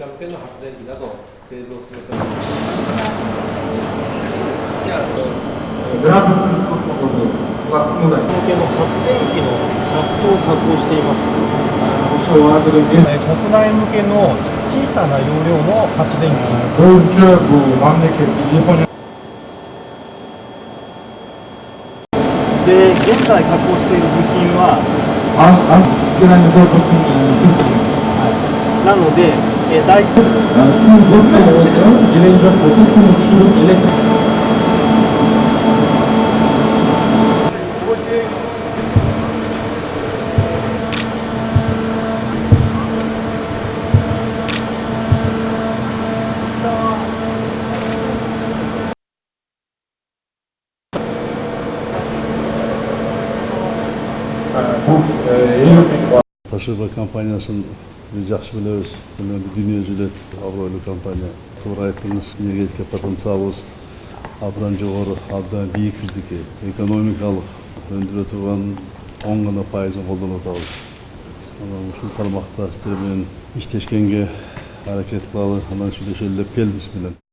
家向けの発電機などを製造するために。じゃあ、ブラブスに一つのことはつもない。向けの発電機のシャフトを加工しています。国内向けの小さな容量の発電機。で、現在加工している部品は、なので、大体Taşıba kampanyasını biz yaxşı biliriz. Bunun bir dünyacılık, avroylu kampanya. Doğru aytdınız, energetika potensialımız abdan жоғары, abdan büyük bizdeki. Ekonomikалық öndüre turgan 10 gana payızın қолданып атабыз. Şu tarmaqta isтерменен иштешкенге hareket kılalı, hemen şu deşellep gelmiş bilen.